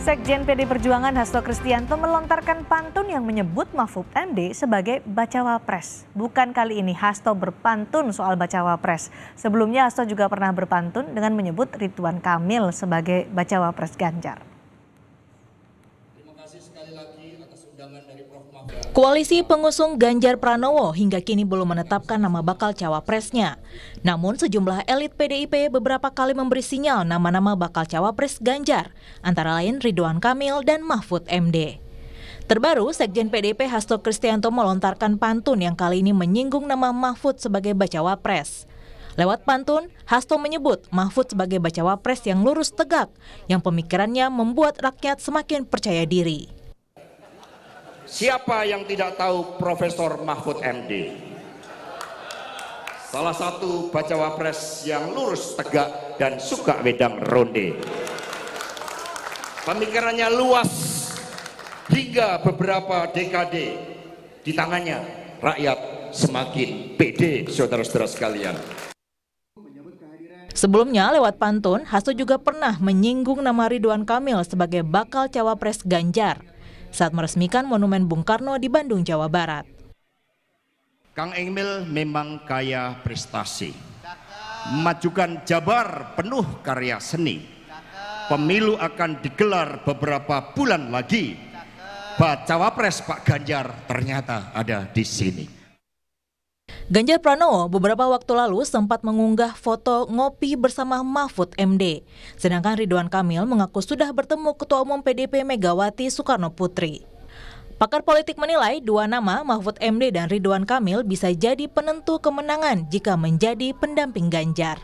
Sekjen PD Perjuangan Hasto Kristianto melontarkan pantun yang menyebut Mahfud MD sebagai bacawa pres. Bukan kali ini Hasto berpantun soal bacawa pres. Sebelumnya Hasto juga pernah berpantun dengan menyebut Ridwan Kamil sebagai bacawa pres Ganjar. Terima kasih sekali lagi atas undangan dari Prof. Mahfud. Koalisi pengusung Ganjar Pranowo hingga kini belum menetapkan nama bakal cawapresnya. Namun sejumlah elit PDIP beberapa kali memberi sinyal nama-nama bakal cawapres Ganjar, antara lain Ridwan Kamil dan Mahfud MD. Terbaru, Sekjen PDIP Hasto Kristianto melontarkan pantun yang kali ini menyinggung nama Mahfud sebagai bacawa pres. Lewat pantun, Hasto menyebut Mahfud sebagai bacawa pres yang lurus tegak, yang pemikirannya membuat rakyat semakin percaya diri. Siapa yang tidak tahu Profesor Mahfud MD? Salah satu bacawa pres yang lurus tegak dan suka wedang ronde. Pemikirannya luas hingga beberapa dekade. Di tangannya rakyat semakin pede, saudara-saudara sekalian. Sebelumnya lewat pantun, Hasto juga pernah menyinggung nama Ridwan Kamil sebagai bakal cawapres Ganjar saat meresmikan Monumen Bung Karno di Bandung, Jawa Barat. Kang Emil memang kaya prestasi, memajukan Jabar penuh karya seni. Pemilu akan digelar beberapa bulan lagi. Bacawa pres Pak Ganjar ternyata ada di sini. Ganjar Pranowo beberapa waktu lalu sempat mengunggah foto ngopi bersama Mahfud MD. Sedangkan Ridwan Kamil mengaku sudah bertemu Ketua Umum PDIP Megawati Soekarno Putri. Pakar politik menilai dua nama Mahfud MD dan Ridwan Kamil bisa jadi penentu kemenangan jika menjadi pendamping Ganjar.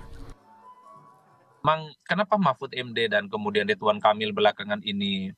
Memang kenapa Mahfud MD dan kemudian Ridwan Kamil belakangan ini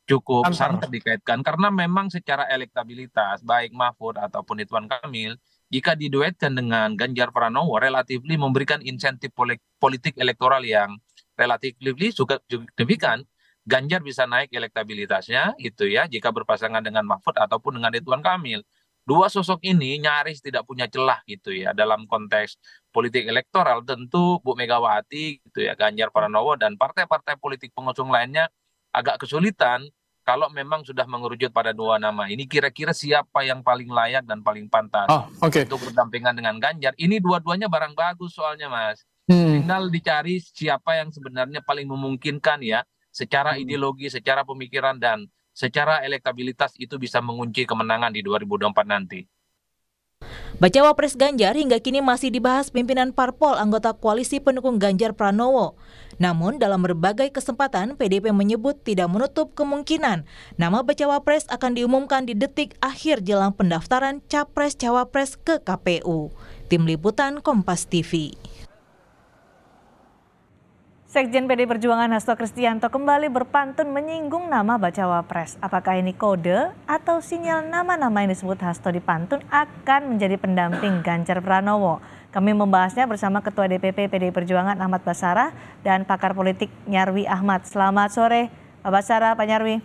cukup santer dikaitkan? Karena memang secara elektabilitas baik Mahfud ataupun Ridwan Kamil jika diduetkan dengan Ganjar Pranowo relatifly memberikan insentif politik elektoral yang relatifly signifikan. Ganjar bisa naik elektabilitasnya itu ya jika berpasangan dengan Mahfud ataupun dengan Ridwan Kamil. Dua sosok ini nyaris tidak punya celah gitu ya dalam konteks politik elektoral. Tentu Bu Megawati gitu ya, Ganjar Pranowo dan partai-partai politik pengusung lainnya agak kesulitan kalau memang sudah mengerucut pada dua nama ini. Kira-kira siapa yang paling layak dan paling pantas untuk berdampingan dengan Ganjar. Ini dua-duanya barang bagus soalnya Mas. Tinggal dicari siapa yang sebenarnya paling memungkinkan ya. Secara ideologi, secara pemikiran, dan secara elektabilitas itu bisa mengunci kemenangan di 2024 nanti. Bacawa pres Ganjar hingga kini masih dibahas pimpinan parpol anggota koalisi pendukung Ganjar Pranowo. Namun dalam berbagai kesempatan PDIP menyebut tidak menutup kemungkinan nama bacawa pres akan diumumkan di detik akhir jelang pendaftaran Capres-Cawapres ke KPU. Tim Liputan Kompas TV. Sekjen PD Perjuangan Hasto Kristianto kembali berpantun menyinggung nama bacawa pres. Apakah ini kode atau sinyal nama-nama yang disebut Hasto di pantun akan menjadi pendamping Ganjar Pranowo? Kami membahasnya bersama Ketua DPP PD Perjuangan Ahmad Basarah dan pakar politik Nyarwi Ahmad. Selamat sore Pak Basarah, Pak Nyarwi.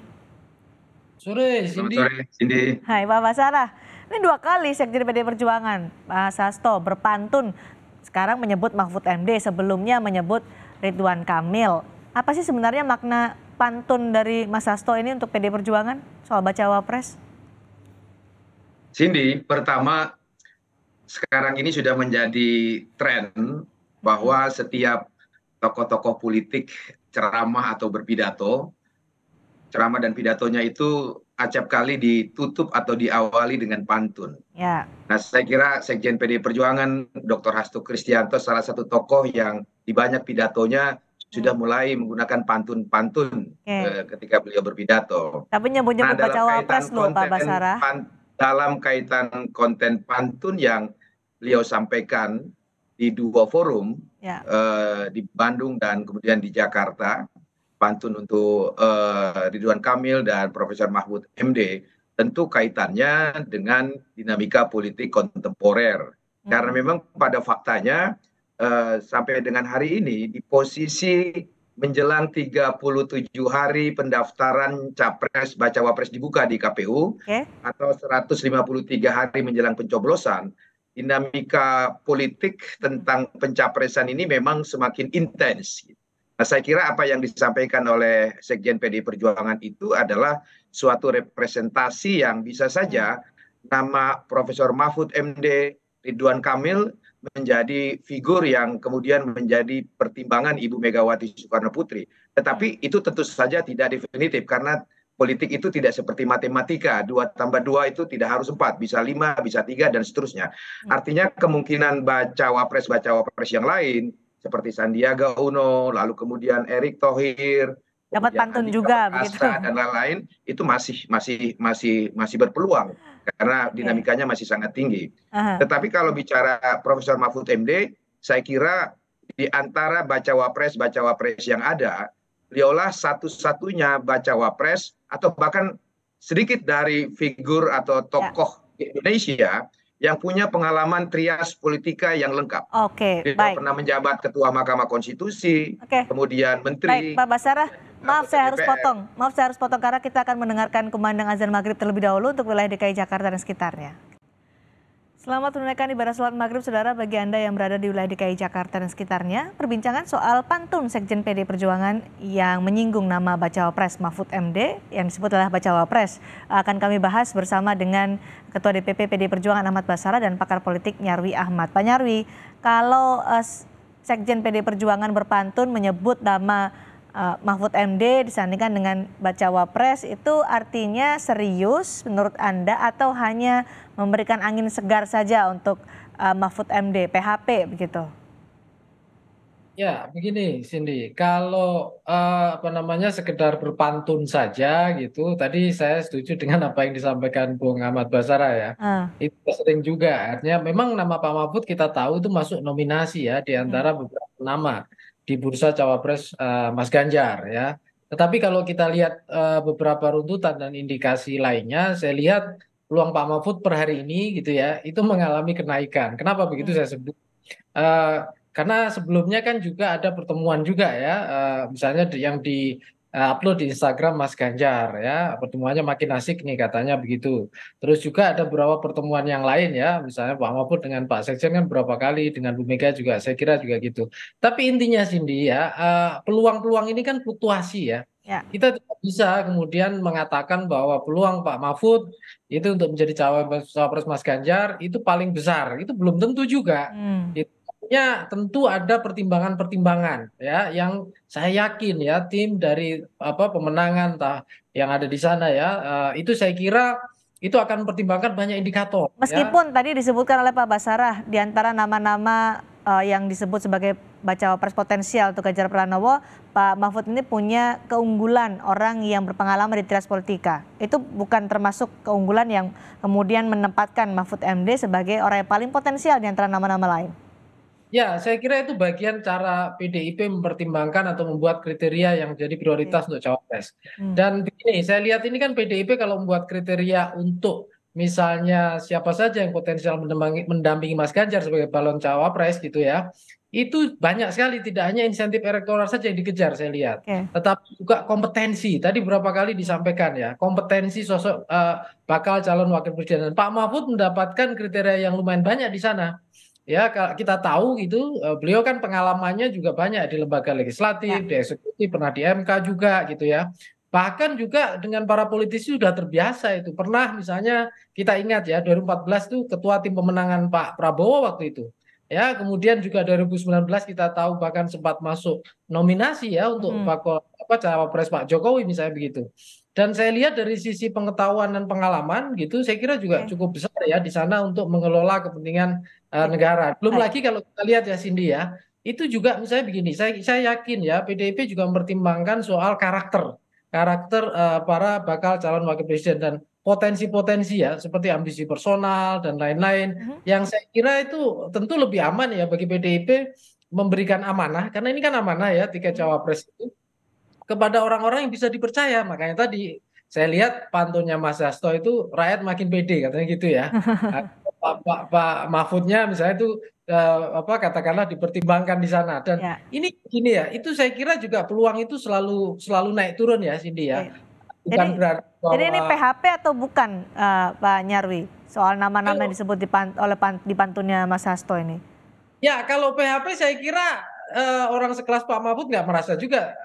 Sore, Cindy. Selamat sore, Cindy. Hai Pak Basarah. Ini dua kali Sekjen PD Perjuangan Mas Hasto berpantun. Sekarang menyebut Mahfud MD, sebelumnya menyebut Ridwan Kamil. Apa sih sebenarnya makna pantun dari Mas Hasto ini untuk PD Perjuangan soal bacawa pres? Cindy, pertama sekarang ini sudah menjadi tren bahwa setiap tokoh-tokoh politik ceramah atau berpidato, ceramah dan pidatonya itu acap kali ditutup atau diawali dengan pantun. Ya. Nah, saya kira Sekjen PD Perjuangan Dr. Hasto Kristianto salah satu tokoh yang di banyak pidatonya sudah mulai menggunakan pantun-pantun ketika beliau berpidato. Tapi nyebut-nyebut bacawa pres loh Pak Basarah. Dalam kaitan konten pantun yang beliau sampaikan di dua forum, di Bandung dan kemudian di Jakarta, pantun untuk Ridwan Kamil dan Profesor Mahfud MD, tentu kaitannya dengan dinamika politik kontemporer. Karena memang pada faktanya sampai dengan hari ini di posisi menjelang 37 hari pendaftaran capres bacawa pres dibuka di KPU atau 153 hari menjelang pencoblosan, dinamika politik tentang pencapresan ini memang semakin intens. Nah, saya kira apa yang disampaikan oleh Sekjen PDI Perjuangan itu adalah suatu representasi yang bisa saja nama Profesor Mahfud MD, Ridwan Kamil menjadi figur yang kemudian menjadi pertimbangan Ibu Megawati Soekarno Putri. Tetapi itu tentu saja tidak definitif karena politik itu tidak seperti matematika, 2 tambah 2 itu tidak harus 4, bisa 5, bisa 3, dan seterusnya. Artinya kemungkinan bacawa pres yang lain, seperti Sandiaga Uno, lalu kemudian Erick Thohir, dapat pantun juga begitu, dan lain-lain, itu masih berpeluang karena dinamikanya masih sangat tinggi. Tetapi kalau bicara Profesor Mahfud MD, saya kira di antara bacawa pres yang ada, beliaulah satu-satunya bacawa pres atau bahkan sedikit dari figur atau tokoh Indonesia yang punya pengalaman trias politika yang lengkap. Oke, baik. Pernah menjabat Ketua Mahkamah Konstitusi, kemudian Menteri. Baik, Pak Basarah, maaf saya harus potong karena kita akan mendengarkan kumandang azan maghrib terlebih dahulu untuk wilayah DKI Jakarta dan sekitarnya. Selamat menunaikan ibadah sholat maghrib, saudara, bagi Anda yang berada di wilayah DKI Jakarta dan sekitarnya. Perbincangan soal pantun Sekjen PDI Perjuangan yang menyinggung nama Bacawa Pres Mahfud MD, yang disebut adalah Bacawa Pres, akan kami bahas bersama dengan Ketua DPP PDI Perjuangan Ahmad Basarah dan pakar politik Nyarwi Ahmad. Pak Nyarwi, kalau Sekjen PDI Perjuangan berpantun menyebut nama Mahfud MD disandingkan dengan Bacawa Pres, itu artinya serius menurut Anda atau hanya memberikan angin segar saja untuk Mahfud MD, PHP begitu? Ya, begini Cindy, kalau sekedar berpantun saja gitu, tadi saya setuju dengan apa yang disampaikan Bung Ahmad Basarah ya. Itu sering juga, artinya memang nama Pak Mahfud kita tahu itu masuk nominasi ya di antara beberapa nama di bursa cawapres Mas Ganjar ya. Tetapi kalau kita lihat beberapa runtutan dan indikasi lainnya, saya lihat peluang Pak Mahfud per hari ini gitu ya, itu mengalami kenaikan. Kenapa begitu saya sebut? Karena sebelumnya kan juga ada pertemuan juga ya, misalnya yang di upload di Instagram Mas Ganjar ya, pertemuannya makin asik nih katanya begitu. Terus juga ada beberapa pertemuan yang lain ya, misalnya Pak Mahfud dengan Pak Sekjen kan berapa kali, dengan Bu Mega juga saya kira juga gitu. Tapi intinya Cindy ya, peluang-peluang ini kan fluktuasi ya. Kita tidak bisa kemudian mengatakan bahwa peluang Pak Mahfud itu untuk menjadi cawapres Mas Ganjar itu paling besar, itu belum tentu juga. Ya, tentu ada pertimbangan-pertimbangan ya yang saya yakin ya tim dari pemenangan yang ada di sana ya, itu saya kira itu akan mempertimbangkan banyak indikator. Meskipun tadi disebutkan oleh Pak Basarah di antara nama-nama yang disebut sebagai bacawa pres potensial untuk Ganjar Pranowo, Pak Mahfud ini punya keunggulan orang yang berpengalaman di trias politika. Itu bukan termasuk keunggulan yang kemudian menempatkan Mahfud MD sebagai orang yang paling potensial di antara nama-nama lain. Ya, saya kira itu bagian cara PDIP mempertimbangkan atau membuat kriteria yang jadi prioritas untuk cawapres. Dan begini, saya lihat ini kan PDIP kalau membuat kriteria untuk misalnya siapa saja yang potensial mendampingi Mas Ganjar sebagai balon cawapres gitu ya, itu banyak sekali, tidak hanya insentif elektoral saja yang dikejar saya lihat, tetapi juga kompetensi. Tadi berapa kali disampaikan ya, kompetensi sosok bakal calon wakil presiden. Dan Pak Mahfud mendapatkan kriteria yang lumayan banyak di sana. Ya, kita tahu gitu, beliau kan pengalamannya juga banyak di lembaga legislatif, di eksekutif, pernah di MK juga gitu ya. Bahkan juga dengan para politisi sudah terbiasa itu. Pernah misalnya kita ingat ya 2014 itu ketua tim pemenangan Pak Prabowo waktu itu. Ya, kemudian juga 2019 kita tahu bahkan sempat masuk nominasi ya untuk cawapres Pak Jokowi misalnya begitu. Dan saya lihat dari sisi pengetahuan dan pengalaman gitu, saya kira juga cukup besar ya di sana untuk mengelola kepentingan negara. Belum lagi kalau kita lihat ya Cindy ya, itu juga misalnya begini, saya yakin ya PDIP juga mempertimbangkan soal karakter para bakal calon wakil presiden dan potensi-potensi ya seperti ambisi personal dan lain-lain, yang saya kira itu tentu lebih aman ya bagi PDIP memberikan amanah, karena ini kan amanah ya tiket cawapres itu kepada orang-orang yang bisa dipercaya. Makanya tadi saya lihat pantunnya Mas Hasto itu rakyat makin pede katanya gitu ya. Pak Mahfudnya misalnya itu katakanlah dipertimbangkan di sana. Dan ini gini ya, itu saya kira juga peluang itu selalu naik turun ya Cindy ya. Bukan jadi ini PHP atau bukan Pak Nyarwi soal nama-nama yang disebut di pantunnya Mas Hasto ini? Ya, kalau PHP saya kira orang sekelas Pak Mahfud nggak merasa juga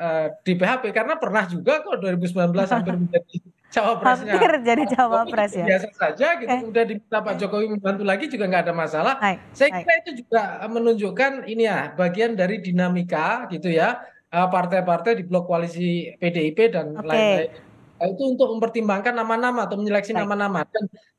di PHP, karena pernah juga kok 2019 hampir menjadi cawapresnya. Hampir jadi cawapres ya. Biasa saja gitu, udah diminta Pak Jokowi membantu lagi juga nggak ada masalah. Saya kira itu juga menunjukkan ini ya, bagian dari dinamika gitu ya, partai-partai di blok koalisi PDIP dan lain-lain. Itu untuk mempertimbangkan nama-nama atau menyeleksi nama-nama,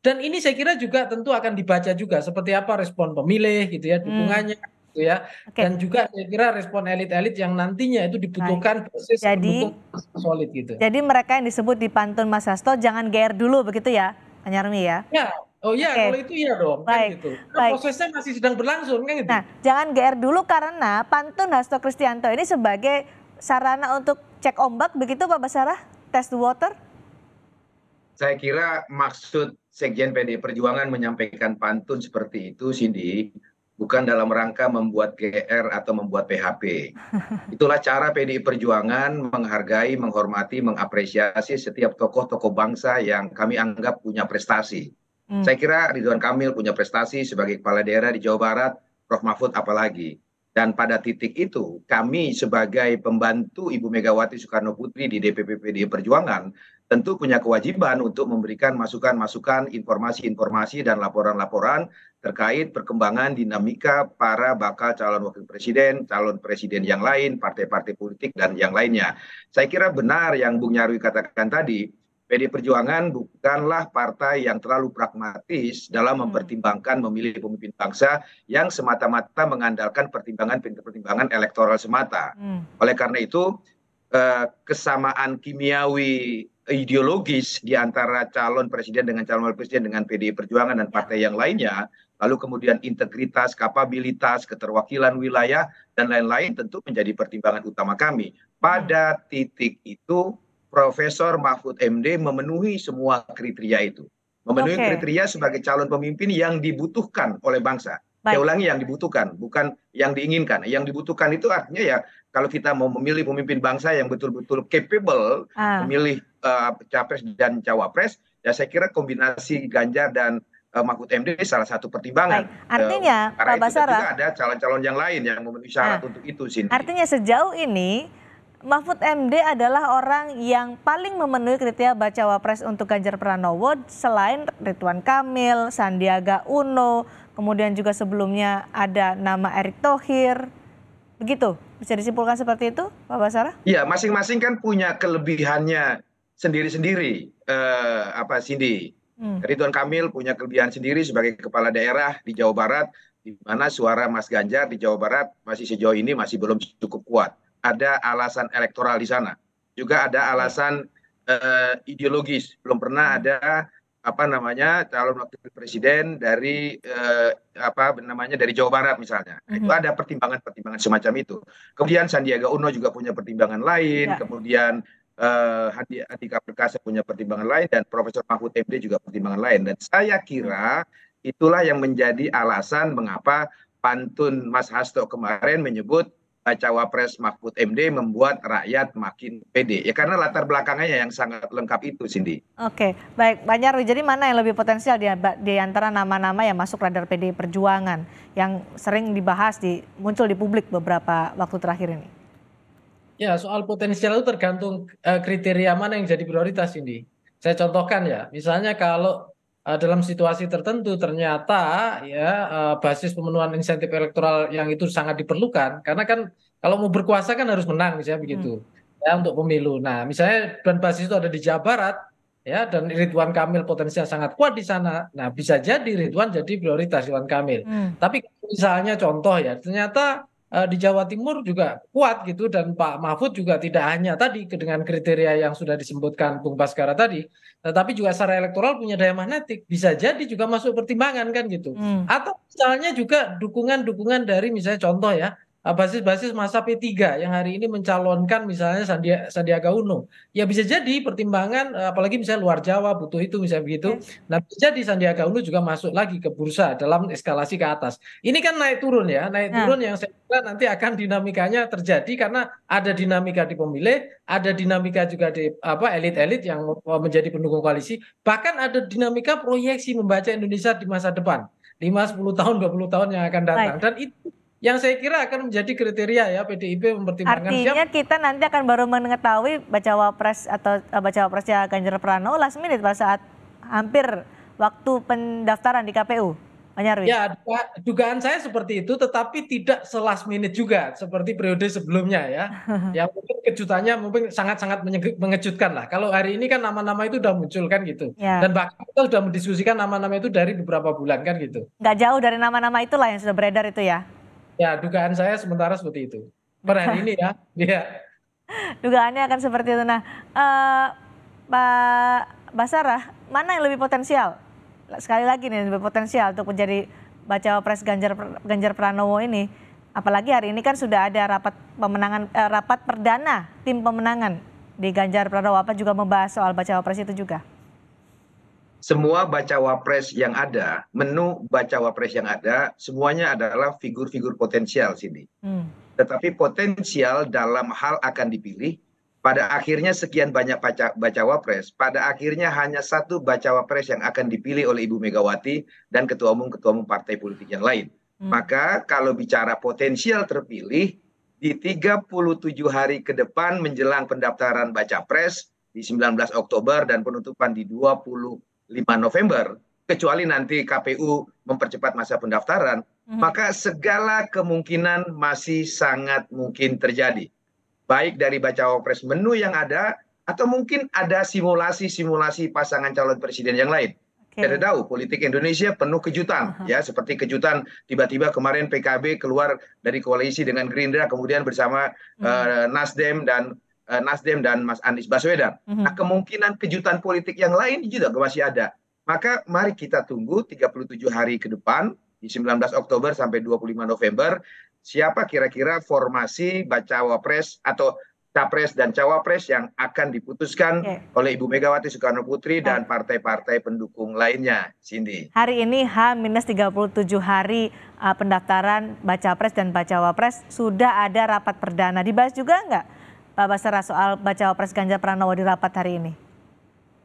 dan ini saya kira juga tentu akan dibaca juga seperti apa respon pemilih gitu ya, dukungannya gitu ya, dan juga saya kira respon elit-elit yang nantinya itu dibutuhkan basis pendukung solid gitu. Jadi mereka yang disebut di pantun Mas Hasto jangan GR dulu begitu ya, Pak Nyarmi ya? Ya, oh iya, kalau itu iya dong, kan gitu. Prosesnya masih sedang berlangsung kan gitu. Nah, jangan GR dulu karena pantun Hasto Kristianto ini sebagai sarana untuk cek ombak begitu Pak Basarah? Test the water? Saya kira maksud Sekjen PDI Perjuangan menyampaikan pantun seperti itu, Cindy, bukan dalam rangka membuat GR atau membuat PHP. Itulah cara PDI Perjuangan menghargai, menghormati, mengapresiasi setiap tokoh-tokoh bangsa yang kami anggap punya prestasi. Saya kira Ridwan Kamil punya prestasi sebagai kepala daerah di Jawa Barat, Prof. Mahfud apalagi. Dan pada titik itu, kami sebagai pembantu Ibu Megawati Soekarno Putri di DPP PDI Perjuangan tentu punya kewajiban untuk memberikan masukan-masukan, informasi-informasi, dan laporan-laporan terkait perkembangan dinamika para bakal calon wakil presiden, calon presiden yang lain, partai-partai politik, dan yang lainnya. Saya kira benar yang Bung Nyarwi katakan tadi, PDI Perjuangan bukanlah partai yang terlalu pragmatis dalam mempertimbangkan memilih pemimpin bangsa yang semata-mata mengandalkan pertimbangan elektoral semata. Oleh karena itu, kesamaan kimiawi ideologis di antara calon presiden dengan calon wakil presiden dengan PDI Perjuangan dan partai yang lainnya, lalu kemudian integritas, kapabilitas, keterwakilan wilayah, dan lain-lain tentu menjadi pertimbangan utama kami. Pada titik itu, Profesor Mahfud MD memenuhi semua kriteria itu. Memenuhi kriteria sebagai calon pemimpin yang dibutuhkan oleh bangsa. Saya ulangi, yang dibutuhkan, bukan yang diinginkan. Yang dibutuhkan itu artinya ya, kalau kita mau memilih pemimpin bangsa yang betul-betul capable, memilih capres dan cawapres, ya saya kira kombinasi Ganjar dan Mahfud MD salah satu pertimbangan. Artinya, Pak Basarah, juga ada calon-calon yang lain yang memenuhi syarat untuk itu, Cindy. Artinya sejauh ini, Mahfud MD adalah orang yang paling memenuhi kriteria bacawa pres untuk Ganjar Pranowo selain Ridwan Kamil, Sandiaga Uno, kemudian juga sebelumnya ada nama Erick Thohir. Begitu, bisa disimpulkan seperti itu Pak Basarah? Iya, masing-masing kan punya kelebihannya sendiri-sendiri, Cindy. Ridwan Kamil punya kelebihan sendiri sebagai kepala daerah di Jawa Barat, di mana suara Mas Ganjar di Jawa Barat masih sejauh ini masih belum cukup kuat. Ada alasan elektoral di sana, juga ada alasan ideologis. Belum pernah ada calon wakil presiden dari dari Jawa Barat misalnya. Itu ada pertimbangan-pertimbangan semacam itu. Kemudian Sandiaga Uno juga punya pertimbangan lain. Kemudian Andika Perkasa punya pertimbangan lain, dan Profesor Mahfud MD juga pertimbangan lain. Dan saya kira itulah yang menjadi alasan mengapa pantun Mas Hasto kemarin menyebut cawapres Mahfud MD membuat rakyat makin pede. Ya karena latar belakangnya yang sangat lengkap itu, Cindy. Oke, baik. Pak Nyarwi, jadi mana yang lebih potensial di antara nama-nama yang masuk radar PDI Perjuangan yang sering dibahas, muncul di publik beberapa waktu terakhir ini? Ya, soal potensial itu tergantung kriteria mana yang jadi prioritas ini. Saya contohkan ya, misalnya kalau dalam situasi tertentu ternyata ya basis pemenuhan insentif elektoral yang itu sangat diperlukan, karena kan kalau mau berkuasa kan harus menang misalnya begitu ya untuk pemilu. Nah misalnya dan basis itu ada di Jawa Barat ya, dan Ridwan Kamil potensial sangat kuat di sana. Nah bisa jadi Ridwan jadi prioritas Ridwan Kamil. Tapi misalnya contoh ya, ternyata di Jawa Timur juga kuat gitu, dan Pak Mahfud juga tidak hanya tadi dengan kriteria yang sudah disebutkan Bung Baskara tadi, tetapi juga secara elektoral punya daya magnetik, bisa jadi juga masuk pertimbangan kan gitu. Atau misalnya juga dukungan-dukungan dari misalnya contoh ya, basis-basis masa P3 yang hari ini mencalonkan misalnya Sandiaga Uno. Ya bisa jadi pertimbangan, apalagi misalnya luar Jawa butuh itu misalnya begitu. Nah bisa jadi Sandiaga Uno juga masuk lagi ke bursa dalam eskalasi ke atas. Ini kan naik turun ya, naik turun yang saya kira nanti akan dinamikanya terjadi karena ada dinamika di pemilih, ada dinamika juga di elit-elit yang menjadi pendukung koalisi, bahkan ada dinamika proyeksi membaca Indonesia di masa depan, 5, 10 tahun, 20 tahun yang akan datang. Dan itu yang saya kira akan menjadi kriteria ya PDIP mempertimbangkan. Artinya kita nanti akan baru mengetahui bacawa pres atau bacawa presnya Ganjar Pranowo last minute pada saat hampir waktu pendaftaran di KPU, Pak Nyarwi. Ya, dugaan saya seperti itu, tetapi tidak last minute juga seperti periode sebelumnya ya. Yang mungkin kejutannya mungkin sangat-sangat mengejutkan lah. Kalau hari ini kan nama-nama itu udah muncul kan gitu. Ya. Dan bahkan kita sudah mendiskusikan nama-nama itu dari beberapa bulan kan gitu. Nggak jauh dari nama-nama itulah yang sudah beredar itu ya. Ya, dugaan saya sementara seperti itu. Per hari ini ya. Ya. Dugaannya akan seperti itu. Nah, Pak Basarah, mana yang lebih potensial? Sekali lagi nih, lebih potensial untuk menjadi bacawa pres Ganjar Pranowo ini. Apalagi hari ini kan sudah ada rapat pemenangan, rapat perdana tim pemenangan di Ganjar Pranowo. Apa juga membahas soal bacawa pres itu juga? Semua bacawa pres yang ada, menu bacawa pres yang ada, semuanya adalah figur-figur potensial sini. Tetapi potensial dalam hal akan dipilih, pada akhirnya sekian banyak bacawa pres, pada akhirnya hanya satu bacawa pres yang akan dipilih oleh Ibu Megawati dan ketua umum partai politik yang lain. Maka kalau bicara potensial terpilih, di 37 hari ke depan menjelang pendaftaran baca pres di 19 Oktober dan penutupan di 25 November, kecuali nanti KPU mempercepat masa pendaftaran, maka segala kemungkinan masih sangat mungkin terjadi. Baik dari bacawa pres menu yang ada, atau mungkin ada simulasi-simulasi pasangan calon presiden yang lain. Kita tahu politik Indonesia penuh kejutan, ya, seperti kejutan tiba-tiba kemarin PKB keluar dari koalisi dengan Gerindra, kemudian bersama Nasdem dan Mas Anies Baswedan. Nah, kemungkinan kejutan politik yang lain juga masih ada. Maka mari kita tunggu 37 hari ke depan, di 19 Oktober sampai 25 November, siapa kira-kira formasi bacawa pres atau capres dan cawapres yang akan diputuskan oleh Ibu Megawati Soekarno Putri dan partai-partai pendukung lainnya, Cindy. Hari ini H-37 hari pendaftaran baca pres dan bacawa pres, sudah ada rapat perdana. Dibahas juga nggak Pak Basarah soal bacawa pres Ganjar Pranowo di rapat hari ini?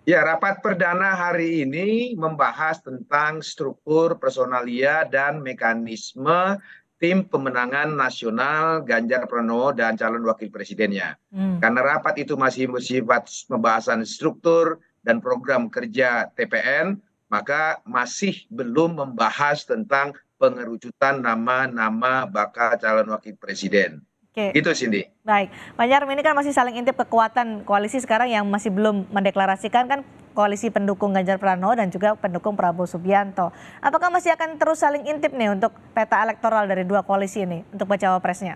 Ya, rapat perdana hari ini membahas tentang struktur, personalia, dan mekanisme tim pemenangan nasional Ganjar Pranowo dan calon wakil presidennya. Karena rapat itu masih bersifat pembahasan struktur dan program kerja TPN, maka masih belum membahas tentang pengerucutan nama-nama bakal calon wakil presiden. Gitu, Cindy. Baik, Pak Nyarwi, ini kan masih saling intip kekuatan koalisi sekarang yang masih belum mendeklarasikan kan, koalisi pendukung Ganjar Pranowo dan juga pendukung Prabowo Subianto. Apakah masih akan terus saling intip nih untuk peta elektoral dari dua koalisi ini untuk bacawa presnya?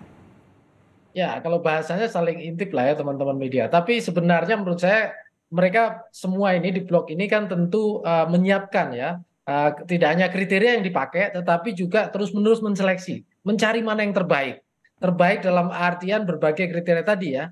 Ya, kalau bahasanya saling intip lah ya teman-teman media. Tapi sebenarnya menurut saya mereka semua ini di blok ini kan tentu menyiapkan ya, tidak hanya kriteria yang dipakai, tetapi juga terus-menerus menseleksi, mencari mana yang terbaik. Terbaik dalam artian berbagai kriteria tadi ya.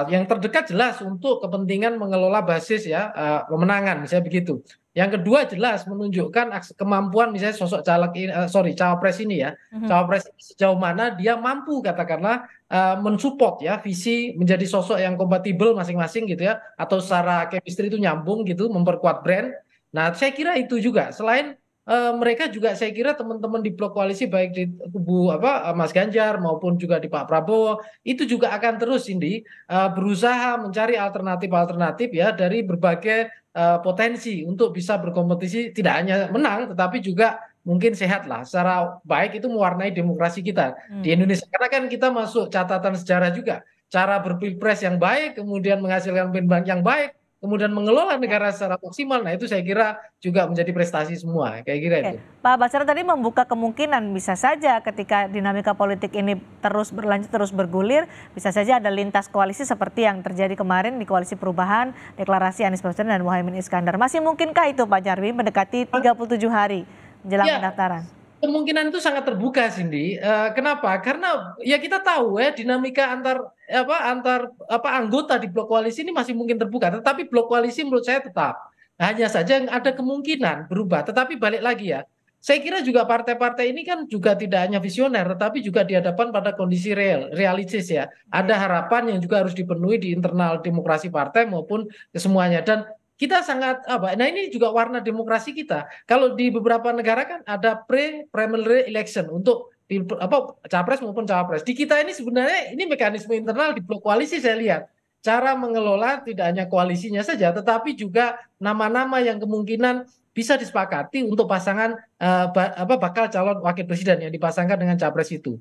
Yang terdekat jelas untuk kepentingan mengelola basis ya pemenangan misalnya begitu. Yang kedua jelas menunjukkan kemampuan misalnya sosok cawapres ini ya. Cawapres sejauh mana dia mampu katakanlah mensupport ya visi menjadi sosok yang kompatibel masing-masing gitu ya, atau secara chemistry itu nyambung gitu, memperkuat brand. Nah, saya kira itu juga selain mereka juga saya kira teman-teman di blok koalisi baik di kubu Mas Ganjar maupun juga di Pak Prabowo itu juga akan terus berusaha mencari alternatif ya dari berbagai potensi untuk bisa berkompetisi, tidak hanya menang tetapi juga mungkin sehat lah secara baik, itu mewarnai demokrasi kita di Indonesia, karena kan kita masuk catatan sejarah juga cara berpilpres yang baik, kemudian menghasilkan pemimpin yang baik, kemudian mengelola negara secara maksimal. Nah, itu saya kira juga menjadi prestasi semua, kayak kira itu. Pak Basarah tadi membuka kemungkinan bisa saja ketika dinamika politik ini terus berlanjut, terus bergulir, bisa saja ada lintas koalisi seperti yang terjadi kemarin di Koalisi Perubahan, deklarasi Anies Baswedan dan Muhaimin Iskandar. Masih mungkinkah itu Pak Nyarwi mendekati 37 hari menjelang pendaftaran? Kemungkinan itu sangat terbuka, Cindy. Kenapa? Karena ya kita tahu ya dinamika antar anggota di blok koalisi ini masih mungkin terbuka. Tetapi blok koalisi menurut saya tetap hanya saja ada kemungkinan berubah. Tetapi balik lagi ya, saya kira juga partai-partai ini kan juga tidak hanya visioner, tetapi juga dihadapkan pada kondisi realistis ya. Ada harapan yang juga harus dipenuhi di internal demokrasi partai maupun kesemuanya. Dan kita sangat nah ini juga warna demokrasi kita. Kalau di beberapa negara kan ada primary election untuk capres maupun cawapres. Di kita ini sebenarnya ini mekanisme internal di blok koalisi saya lihat. Cara mengelola tidak hanya koalisinya saja, tetapi juga nama-nama yang kemungkinan bisa disepakati untuk pasangan bakal calon wakil presiden yang dipasangkan dengan capres itu.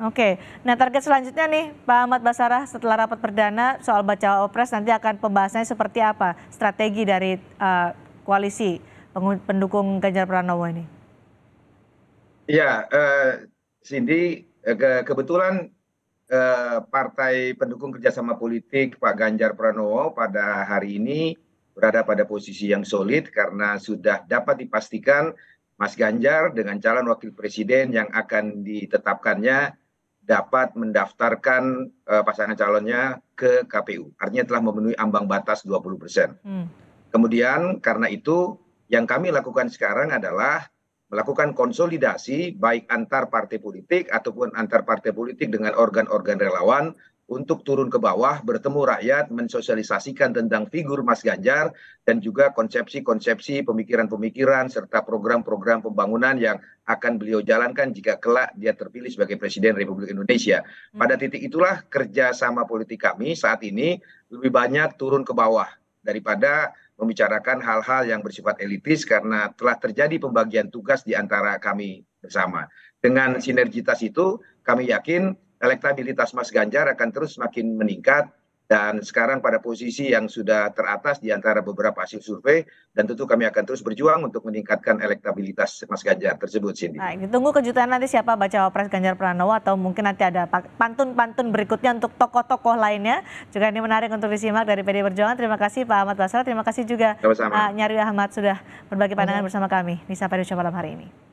Oke. Nah, target selanjutnya nih Pak Ahmad Basarah setelah rapat perdana soal bacawa pres nanti akan pembahasannya seperti apa? Strategi dari koalisi pendukung Ganjar Pranowo ini. Ya, Cindy, kebetulan Partai Pendukung Kerjasama Politik Pak Ganjar Pranowo pada hari ini berada pada posisi yang solid karena sudah dapat dipastikan Mas Ganjar dengan calon wakil presiden yang akan ditetapkannya dapat mendaftarkan pasangan calonnya ke KPU. Artinya telah memenuhi ambang batas 20%. Kemudian karena itu yang kami lakukan sekarang adalah melakukan konsolidasi baik antar partai politik ataupun antar partai politik dengan organ-organ relawan untuk turun ke bawah, bertemu rakyat, mensosialisasikan tentang figur Mas Ganjar dan juga konsepsi-konsepsi pemikiran-pemikiran serta program-program pembangunan yang akan beliau jalankan jika kelak dia terpilih sebagai Presiden Republik Indonesia. Pada titik itulah kerjasama politik kami saat ini lebih banyak turun ke bawah daripada membicarakan hal-hal yang bersifat elitis karena telah terjadi pembagian tugas di antara kami bersama. Dengan sinergitas itu kami yakin elektabilitas Mas Ganjar akan terus semakin meningkat dan sekarang pada posisi yang sudah teratas di antara beberapa hasil survei dan tentu kami akan terus berjuang untuk meningkatkan elektabilitas Mas Ganjar tersebut, Cindy. Baik, ditunggu kejutan nanti siapa bacawa pres Ganjar Pranowo atau mungkin nanti ada pantun-pantun berikutnya untuk tokoh-tokoh lainnya. Juga ini menarik untuk disimak dari PD Perjuangan. Terima kasih Pak Ahmad Basarah, terima kasih juga Pak Nyarwi Ahmad sudah berbagi pandangan bersama kami di Sapa Indonesia malam hari ini.